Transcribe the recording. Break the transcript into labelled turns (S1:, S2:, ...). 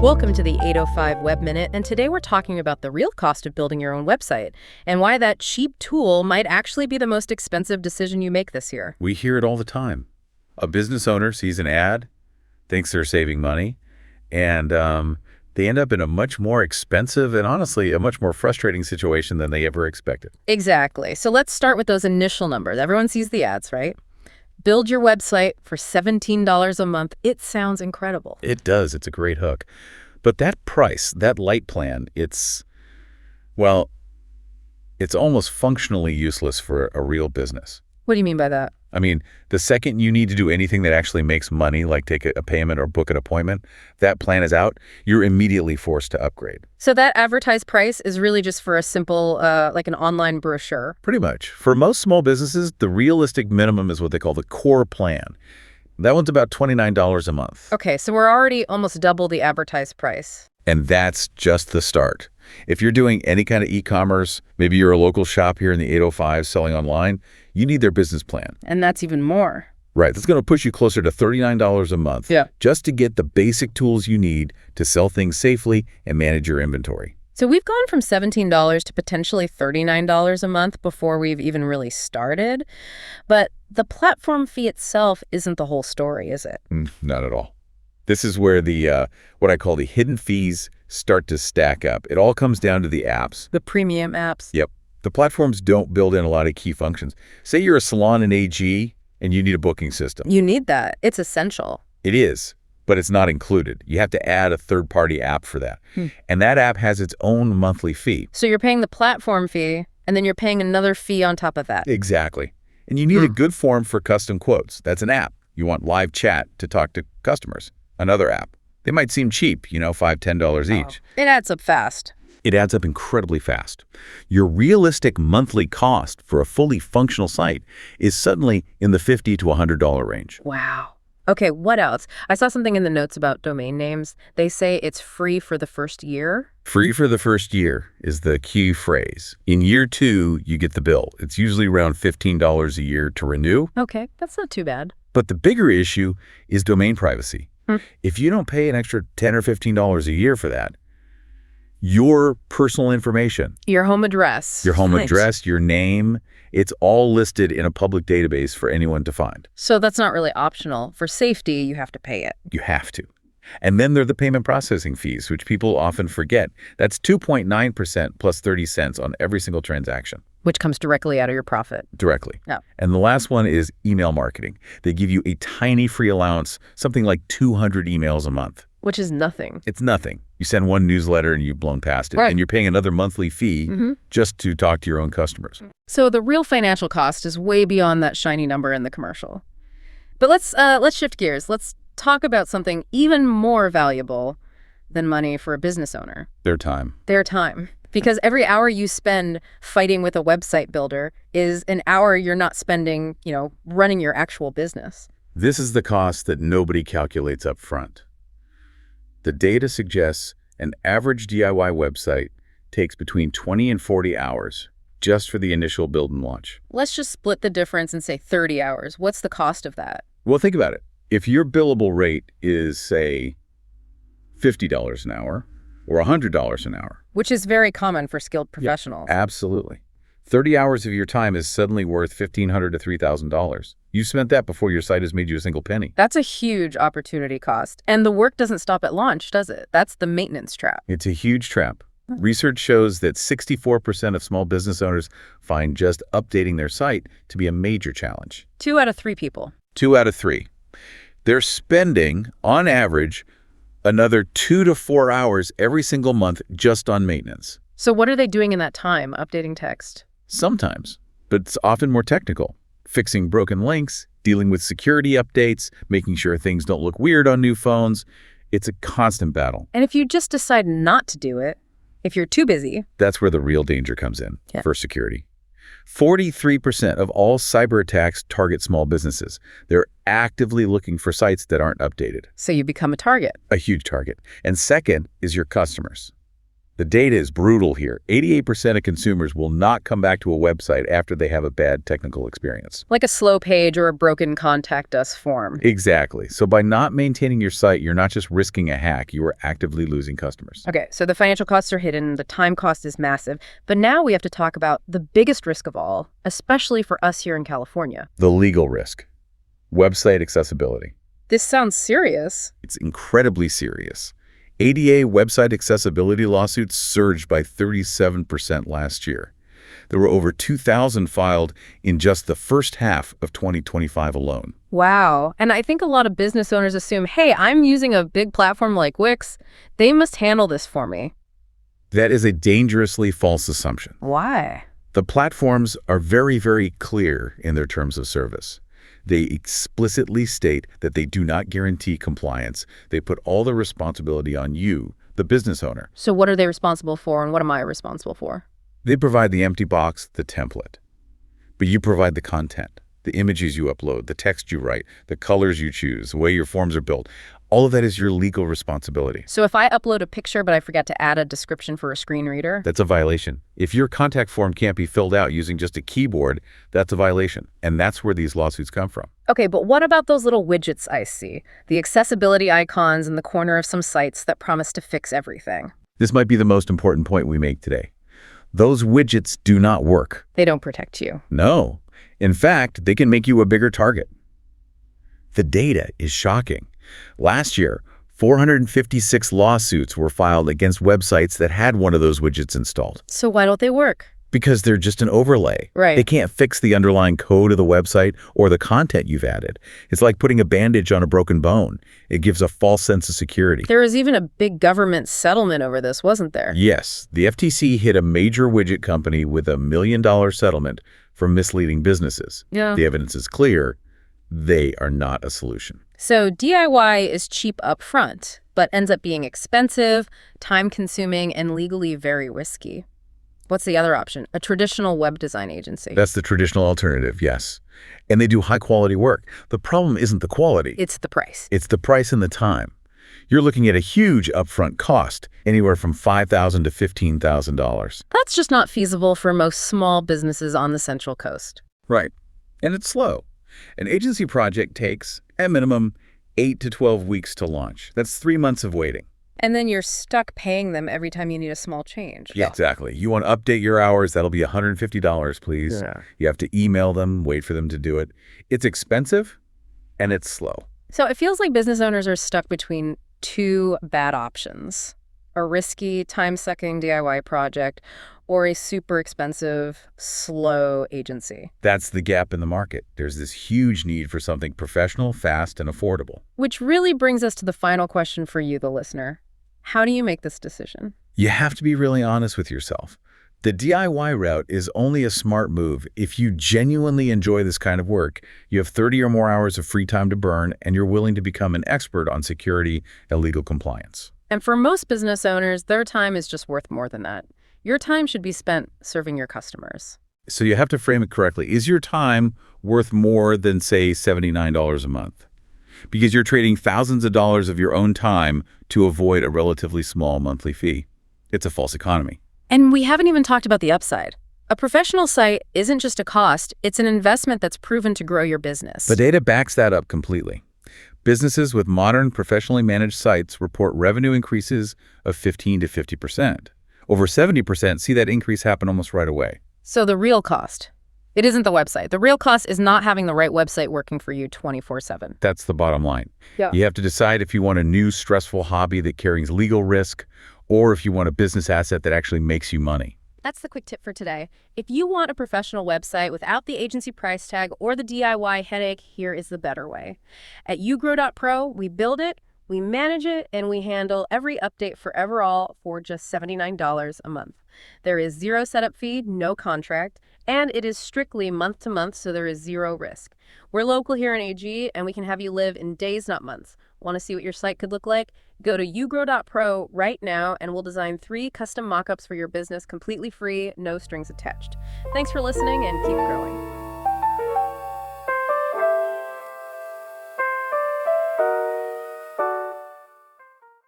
S1: Welcome to the 805 Web Minute, and today we're talking about the real cost of building your own website and why that cheap tool might actually be the most expensive decision you make this year.
S2: We hear it all the time. A business owner sees an ad, thinks they're saving money, and they end up in a much more expensive and honestly a much more frustrating situation than they ever expected.
S1: Exactly. So let's start with those initial numbers. Everyone sees the ads, right? Build your website for $17 a month. It sounds incredible.
S2: It does. It's a great hook. But that price, that light plan, it's almost functionally useless for a real business.
S1: What do you mean by that?
S2: I mean, the second you need to do anything that actually makes money, like take a payment or book an appointment, that plan is out, you're immediately forced to upgrade.
S1: So that advertised price is really just for a simple, like an online brochure?
S2: Pretty much. For most small businesses, the realistic minimum is what they call the core plan. That one's about $29 a month.
S1: Okay, so we're already almost double the advertised price.
S2: And that's just the start. If you're doing any kind of e-commerce, maybe you're a local shop here in the 805 selling online, you need their business plan.
S1: And that's even more.
S2: Right. That's going to push you closer to $39 a month just to get the basic tools you need to sell things safely and manage your inventory.
S1: So we've gone from $17 to potentially $39 a month before we've even really started. But the platform fee itself isn't the whole story, is it?
S2: Not at all. This is where the what I call the hidden fees start to stack up. It all comes down to the apps.
S1: The premium apps.
S2: Yep. The platforms don't build in a lot of key functions. Say you're a salon in AG and you need a booking system.
S1: You need that. It's essential.
S2: It is, but it's not included. You have to add a third-party app for that. And that app has its own monthly fee.
S1: So you're paying the platform fee, and then you're paying another fee on top of that.
S2: Exactly. And you need a good form for custom quotes. That's an app. You want live chat to talk to customers. Another app. They might seem cheap, $5, $10 each.
S1: It adds up fast.
S2: It adds up incredibly fast. Your realistic monthly cost for a fully functional site is suddenly in the $50 to $100 range.
S1: Wow. Okay, what else? I saw something in the notes about domain names. They say it's free for the first year.
S2: Free for the first year is the key phrase. In year 2, you get the bill. It's usually around $15 a year to renew.
S1: Okay, that's not too bad.
S2: But the bigger issue is domain privacy. If you don't pay an extra $10 or $15 a year for that, your personal information,
S1: your home address,
S2: your name, it's all listed in a public database for anyone to find.
S1: So that's not really optional. For safety, you have to pay it.
S2: You have to. And then there are the payment processing fees, which people often forget. That's 2.9% plus 30 cents on every single transaction.
S1: Which comes directly out of your profit.
S2: Directly.
S1: Yeah.
S2: And the last one is email marketing. They give you a tiny free allowance, something like 200 emails a month.
S1: Which is nothing.
S2: It's nothing. You send one newsletter and you've blown past it.
S1: Right.
S2: And you're paying another monthly fee just to talk to your own customers.
S1: So the real financial cost is way beyond that shiny number in the commercial. But let's shift gears. Let's talk about something even more valuable than money for a business owner.
S2: Their time.
S1: Their time. Because every hour you spend fighting with a website builder is an hour you're not spending, running your actual business.
S2: This is the cost that nobody calculates up front. The data suggests an average DIY website takes between 20 and 40 hours just for the initial build and launch.
S1: Let's just split the difference and say 30 hours. What's the cost of that?
S2: Well, think about it. If your billable rate is, say, $50 an hour or $100 an hour.
S1: Which is very common for skilled professionals.
S2: Yeah, absolutely. 30 hours of your time is suddenly worth $1,500 to $3,000. You spent that before your site has made you a single penny.
S1: That's a huge opportunity cost. And the work doesn't stop at launch, does it? That's the maintenance trap.
S2: It's a huge trap. Research shows that 64% of small business owners find just updating their site to be a major challenge.
S1: 2 out of 3 people.
S2: 2 out of 3. They're spending, on average, another 2 to 4 hours every single month just on maintenance.
S1: So what are they doing in that time, updating text?
S2: Sometimes, but it's often more technical. Fixing broken links, dealing with security updates, making sure things don't look weird on new phones. It's a constant battle.
S1: And if you just decide not to do it, if you're too busy...
S2: That's where the real danger comes in for security. 43% of all cyber attacks target small businesses. They're actively looking for sites that aren't updated.
S1: So you become a target.
S2: A huge target. And second is your customers. The data is brutal here. 88% of consumers will not come back to a website after they have a bad technical experience.
S1: Like a slow page or a broken contact us form.
S2: Exactly. So by not maintaining your site, you're not just risking a hack, you are actively losing customers.
S1: Okay, so the financial costs are hidden, the time cost is massive, but now we have to talk about the biggest risk of all, especially for us here in California.
S2: The legal risk. Website accessibility.
S1: This sounds serious.
S2: It's incredibly serious. ADA website accessibility lawsuits surged by 37% last year. There were over 2,000 filed in just the first half of 2025 alone.
S1: Wow. And I think a lot of business owners assume, hey, I'm using a big platform like Wix. They must handle this for me.
S2: That is a dangerously false assumption.
S1: Why?
S2: The platforms are very, very clear in their terms of service. They explicitly state that they do not guarantee compliance. They put all the responsibility on you, the business owner.
S1: So what are they responsible for and what am I responsible for?
S2: They provide the empty box, the template. But you provide the content, the images you upload, the text you write, the colors you choose, the way your forms are built. All of that is your legal responsibility.
S1: So if I upload a picture but I forget to add a description for a screen reader?
S2: That's a violation. If your contact form can't be filled out using just a keyboard, that's a violation. And that's where these lawsuits come from.
S1: Okay, but what about those little widgets I see? The accessibility icons in the corner of some sites that promise to fix everything.
S2: This might be the most important point we make today. Those widgets do not work.
S1: They don't protect you.
S2: No. In fact, they can make you a bigger target. The data is shocking. Last year, 456 lawsuits were filed against websites that had one of those widgets installed.
S1: So why don't they work?
S2: Because they're just an overlay.
S1: Right.
S2: They can't fix the underlying code of the website or the content you've added. It's like putting a bandage on a broken bone. It gives a false sense of security.
S1: There was even a big government settlement over this, wasn't there?
S2: Yes, the FTC hit a major widget company with $1 million settlement for misleading businesses.
S1: Yeah.
S2: The evidence is clear. They are not a solution.
S1: So DIY is cheap up front, but ends up being expensive, time-consuming, and legally very risky. What's the other option? A traditional web design agency.
S2: That's the traditional alternative, yes. And they do high-quality work. The problem isn't the quality.
S1: It's the price.
S2: It's the price and the time. You're looking at a huge upfront cost, anywhere from $5,000 to $15,000.
S1: That's just not feasible for most small businesses on the Central Coast.
S2: Right. And it's slow. An agency project takes, at minimum, 8 to 12 weeks to launch. That's 3 months of waiting.
S1: And then you're stuck paying them every time you need a small change.
S2: Yeah, exactly. You want to update your hours, that'll be $150, please.
S1: Yeah.
S2: You have to email them, wait for them to do it. It's expensive, and it's slow.
S1: So it feels like business owners are stuck between two bad options: a risky, time-sucking DIY project or a super expensive, slow agency.
S2: That's the gap in the market. There's this huge need for something professional, fast, and affordable.
S1: Which really brings us to the final question for you, the listener. How do you make this decision?
S2: You have to be really honest with yourself. The DIY route is only a smart move if you genuinely enjoy this kind of work, you have 30 or more hours of free time to burn, and you're willing to become an expert on security and legal compliance.
S1: And for most business owners, their time is just worth more than that. Your time should be spent serving your customers.
S2: So you have to frame it correctly. Is your time worth more than, say, $79 a month? Because you're trading thousands of dollars of your own time to avoid a relatively small monthly fee. It's a false economy.
S1: And we haven't even talked about the upside. A professional site isn't just a cost, it's an investment that's proven to grow your business.
S2: The data backs that up completely. Businesses with modern, professionally managed sites report revenue increases of 15 to 50%. Over 70% see that increase happen almost right away.
S1: So the real cost, it isn't the website. The real cost is not having the right website working for you 24/7.
S2: That's the bottom line.
S1: Yeah.
S2: You have to decide if you want a new, stressful hobby that carries legal risk, or if you want a business asset that actually makes you money.
S1: That's the quick tip for today. If you want a professional website without the agency price tag or the DIY headache, here is the better way. At ugrow.pro, we build it, we manage it, and we handle every update for Everall for just $79 a month. There is zero setup fee, no contract, and it is strictly month to month, so there is zero risk. We're local here in AG, and we can have you live in days, not months. Want to see what your site could look like? Go to ugrow.pro right now, and we'll design 3 custom mockups for your business completely free, no strings attached. Thanks for listening, and keep growing.